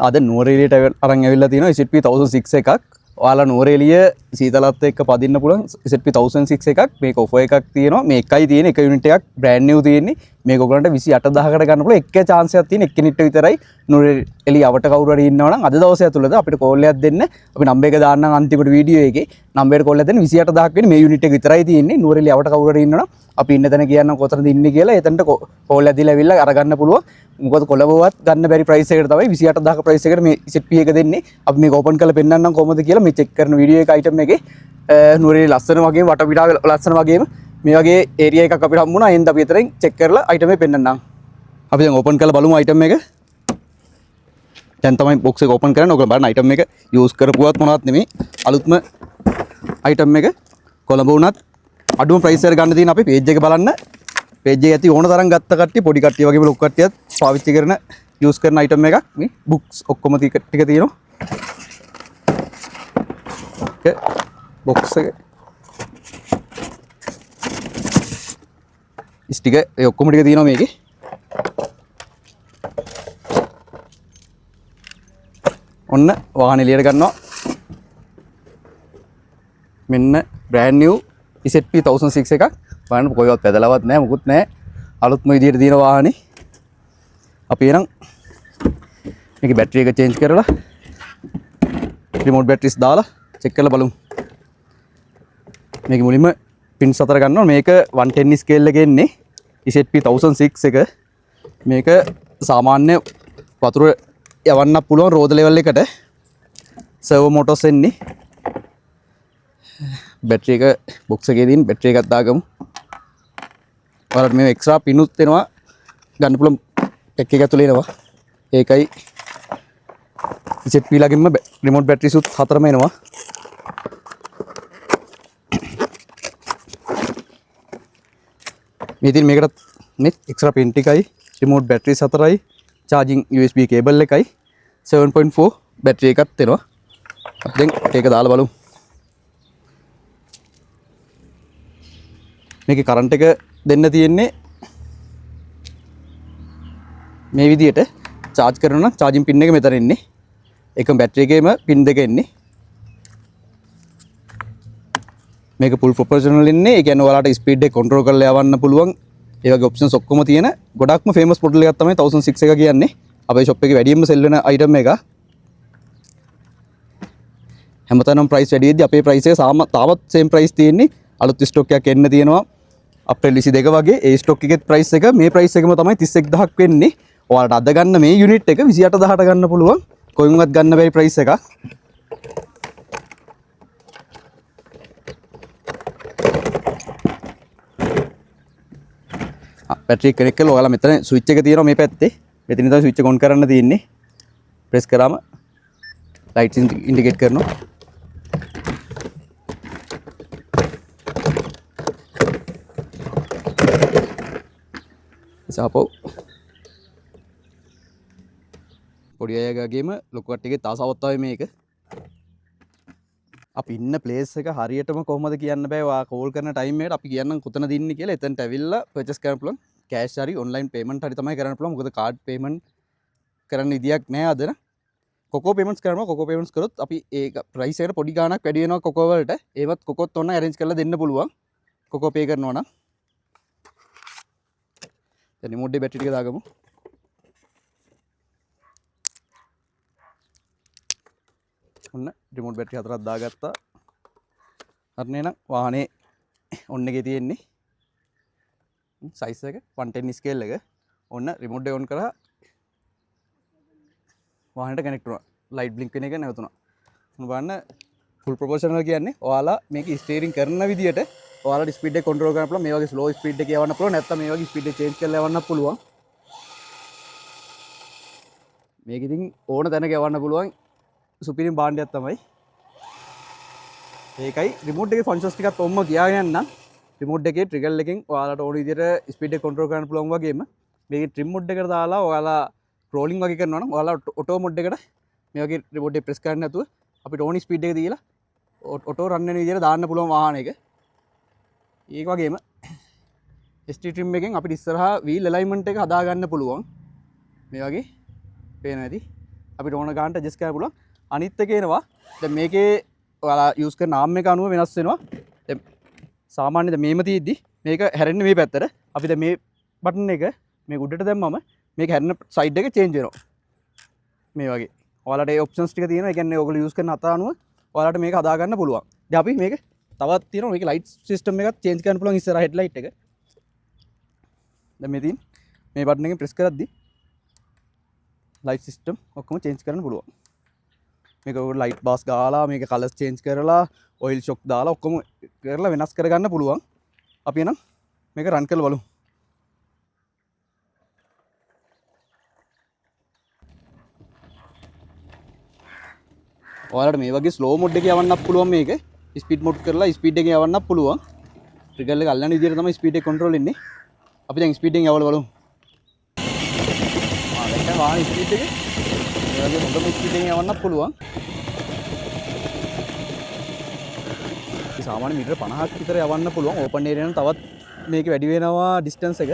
අද නුවරඑළියට අරන් ඇවිල්ලා තියෙනවා ZP 1006 එකක්. ඔයාලා නුවරඑළිය සීතලත් එක්ක පදින්න පුළුවන් ZP 1006 එකක්. මේක ඔෆර් එකක් තියෙනවා. මේ එකයි තියෙන එක යුනිට් එකක් බ්‍රෑන්ඩ් නිව් තියෙන්නේ. මේක ඔයගලන්ට 28000කට ගන්න පුළුවන්. එක chance එකක් තියෙන එක යුනිට් විතරයි. නුවරඑළිය අවට කවුරු හරි ඉන්නවා නම් අද දවසේ ඇතුළත අපිට කෝල් එකක් දෙන්න. අපි නම්බර් එක දාන්නම් අන්තිමට වීඩියෝ එකේ. නම්බර් කෝල් එකක් දෙන්න 28000ක් වෙන්නේ මේ යුනිට් එක විතරයි තියෙන්නේ. නුවරඑළිය අවට කවුරු හරි ඉන්නවා නම් අපි ඉන්න තැන කියන්නම් කොතනද ඉන්නේ කියලා. එතනට කෝල් එකක් දීලා ඇවිල්ලා අරගන්න පුළුවන්. මොකද කොළඹවත් ගන්න බැරි ප්‍රයිස් එකකට තමයි 28000ක ප්‍රයිස් එකට මේ ZP එක දෙන්නේ. අපි මේක ඕපන් කරලා පෙන්නන්නම් කොහොමද කියලා මේ චෙක් කරන වීඩියෝ එක අයිටම් එකේ නුවරඑළිය ලස්සන වගේම වටපිටාව ලස්සන වගේම මේ වගේ ඒරියා එකක් අපිට හම්බුණා. එහෙනම් අපි එතනින් චෙක් කරලා අයිටම් එක පෙන්නන්නම්. අපි දැන් ඕපන් කරලා බලමු අයිටම් එක. දැන් තමයි බොක්ස් එක ඕපන් කරන්නේ. ඔයගොල්ලෝ බලන්න අයිටම් එක යූස් කරපුවත් මොනවත් නෙමෙයි. අලුත්ම අයිටම් එක. කොළඹ වුණත් අඩුම ප්‍රයිස් එකට ගන්න තියෙන අපේ පේජ් එක බලන්න. පේජ් එකේ ඇති ඕන තරම් ගත්ත කට්ටිය පොඩි කට්ටිය වගේම ලොකු කට්ටියත් පාවිච්චි කරන යූස් කරන අයිටම් එකක්. මේ බුක්ස් ඔක්කොම ටික තියෙනවා. බොක්ස් එක ස්ටික ඒ ඔක්කොම ටික තියෙනවා මේකේ. ඔන්න වාහනේ එළියට ගන්නවා. මෙන්න බ්‍රෑන්ඩ් නිව් ZP 1006 එකක්. බලන්න කොයිවත් පැදලවත් නැහැ මොකුත් නැහැ. අලුත්ම විදියට තියෙන වාහනේ. අපි එනම් මේකේ බැටරි එක චේන්ජ් කරලා රිමෝට් බැටරිස් දාලා චෙක් කරලා බලමු. මේක මුලින්ම පින් 4 ගන්නවා. මේක 110 ස්කේල් එකේ එන්නේ ZP 1006 එක. මේක සාමාන්‍ය වතුර යවන්න පුළුවන් රෝද ලෙවල් එකට සර්වෝ මෝටර්ස් එන්නේ. බැටරි එක බොක්ස් එකේ තියෙන බැටරි එකක් දාගමු. ඔයාලට මේ එක්ස්ට්‍රා පිනුත් එනවා ගන්න පුළුවන් ටෙක් එක ඇතුලේ එනවා. ඒකයි ZP ළඟින්ම රිමෝට් බැටරිස් උත් 4ම එනවා. මේ තියෙන මේකට මේ එක්ස්ට්‍රා පින් ටිකයි රිමෝට් බැටරිස් 4යි charging USB cable එකයි 7.4 බැටරි එකක් එනවා. අපි දැන් ඒක දාලා බලමු. මේකේ කරන්ට් එක දෙන්න තියෙන්නේ මේ විදියට charge කරනවා නම් charging pin එක මෙතන ඉන්නේ. එකම බැටරි එකේම pin දෙක ඉන්නේ. මේක full proportional ඉන්නේ. ඒ කියන්නේ ඔයාලට speed එක control කරලා යවන්න පුළුවන්. ඒ වගේ options ඔක්කොම තියෙන ගොඩක්ම famous model එකක් තමයි 1006 එක කියන්නේ. අපේ shop එකේ වැඩියෙන්ම sell වෙන item එක. හැමතැනම price වැඩි වෙද්දි අපේ price එක තාමත් same price තියෙන්නේ. අලුත් stock එකක් එන්න තියෙනවා. අප්‍රේල් 22 වගේ ඒ ස්ටොක් එකේ ප්‍රයිස් එක මේ ප්‍රයිස් එකම තමයි 31000ක් වෙන්නේ. ඔයාලට අද ගන්න මේ යුනිට් එක 28000ට ගන්න පුළුවන්. කොයින්වත් ගන්න බැරි ප්‍රයිස් එකක්. බැටරි කනෙක්ට් කරලා ඔයාලා මෙතන ස්විච් එක තියෙනවා මේ පැත්තේ. මෙතන තමයි ස්විච් එක ඔන් කරන්න තියෙන්නේ. ප්‍රෙස් කරාම ලයිට්ස් ඉන්ඩිකේට් කරනවා. සාපෝ පොඩි අයගේම ලොකු කට්ටියගේ තාසාවත් තමයි මේක. අපි ඉන්න ප්ලේස් එක හරියටම කොහොමද කියන්න බෑ. ඔයා කෝල් කරන ටයිම් එකට අපි කියන්නම් කොතනද ඉන්නේ කියලා. එතනට ඇවිල්ලා පර්චේස් කරන්න පුළුවන්. කෑෂ් හරි ඔන්ලයින් පේමන්ට් හරි තමයි කරන්න පුළුවන්. මොකද කාඩ් පේමන්ට් කරන්න විදියක් නෑ අද. කොකෝ පේමන්ට්ස් කරනවා. කොකෝ පේමන්ට්ස් කරොත් අපි ඒක ප්‍රයිස් එකට පොඩි ගාණක් වැඩි වෙනවා කොකෝ වලට. ඒවත් කොකෝත් ඔන්න arrange කරලා දෙන්න පුළුවන්. කොකෝ පේ කරනවා නම්. දැන් රිමෝට් එකේ බැටරි ටික දාගමු. ඔන්න රිමෝට් බැටරි 4ක් දාගත්තා. හරිනේ නම් වාහනේ ඔන් එකේ තියෙන්නේ සයිස් එක 110 ස්කේල් එක. ඔන්න රිමෝට් එක ඔන් කරා වාහනේට කනෙක්ට් වුණා. ලයිට් බ්ලින්ක් වෙන එක නැවතුණා. මොන බලන්න ෆුල් ප්‍රොපෝෂනල් කියන්නේ ඔයාලා මේක ස්ටියරින් කරන විදියට ඔයාලට ස්පීඩ් එක කන්ට්‍රෝල් කරන්න පුළුවන්. මේ වගේ ස්ලෝ ස්පීඩ් එකේ යවන්න පුළුවන්. නැත්නම් මේ වගේ ස්පීඩ් එක චේන්ජ් කරලා යවන්න පුළුවන්. මේක ඉතින් ඕන තැනක යවන්න පුළුවන්. සුපිරිම භාණ්ඩයක් තමයි. ඒකයි රිමෝට් එකේ ෆන්ක්ෂන්ස් ටිකත් ඔම්ම කියාගෙන යන්න. රිමෝට් එකේ ට්‍රිගර් එකෙන් ඔයාලට ඕන විදියට ස්පීඩ් එක කන්ට්‍රෝල් කරන්න පුළුවන් වගේම මේකේ ට්‍රිම් මොඩ් එකට දාලා ඔයාලා රෝලින් වගේ කරනවා නම් ඔයාලා ඔටෝ මොඩ් එකට මේ වගේ රිමෝට් එක ප්‍රෙස් කරන්න නැතුව අපිට ඕනි ස්පීඩ් එක දීලා ඔටෝ රන් වෙන විදියට දාන්න පුළුවන් වාහනයක. ඒක වගේම ST trim එකෙන් අපිට ඉස්සරහා wheel alignment එක හදා ගන්න පුළුවන්. මේ වගේ පේනවා ඇති. අපිට ඕන ගානට ඇඩ්ජස්ට් කරන්න පුළුවන්. අනිත් එක එනවා දැන් මේකේ ඔයාලා යූස් කරන නාම් එක අනුව වෙනස් වෙනවා. දැන් සාමාන්‍යයෙන් දැන් මේම තියෙද්දි මේක හැරෙන්නේ මේ පැත්තට. අපි දැන් මේ බටන් එක මේ උඩට දැම්මම මේක හැරෙන සයිඩ් එක චේන්ජ් වෙනවා. මේ වගේ. ඔයාලට ඒ ඔප්ෂන්ස් ටික තියෙනවා. ඒ කියන්නේ ඔයගොල්ලෝ යූස් කරන අත අනුව ඔයාලට මේක හදා ගන්න පුළුවන්. දැන් අපි මේක තවත් තියෙනවා මේක ලයිට් සිස්ටම් එකක් චේන්ජ් කරන්න පුළුවන් ඉස්සරහ හෙඩ්ලයිට් එක. දැන් මේ තියෙන මේ බටන් එකෙන් ප්‍රෙස් කරද්දි ලයිට් සිස්ටම් ඔක්කොම චේන්ජ් කරන්න පුළුවන්. මේක ඔයගොල්ලෝ ලයිට් බාස් ගාලා මේක කලර්ස් චේන්ජ් කරලා ඔයිල් ෂොක් දාලා ඔක්කොම කරලා වෙනස් කරගන්න පුළුවන්. අපි එනම් මේක රන් කරලා බලමු. ඔයාලට මේ වගේ ස්ලෝ මොඩ් එකේ යවන්නත් පුළුවන් මේක. ස්පීඩ් මොඩ් කරලා ස්පීඩ් එකේ යවන්නත් පුළුවන්. ට්‍රිගර් එක අල්ලන විදිහට තමයි ස්පීඩ් එක කන්ට්‍රෝල් වෙන්නේ. අපි දැන් ස්පීඩ් එකෙන් යවලා බලමු. දැන් වාහනේ ස්පීඩ් එක මේ වගේ හොඳම ස්පීඩ් එකෙන් යවන්නත් පුළුවන්. සාමාන්‍ය මීටර 50ක් විතර යවන්න පුළුවන්. ඕපන් ඒරියා නම් තවත් මේක වැඩි වෙනවා ඩිස්ටන්ස් එක.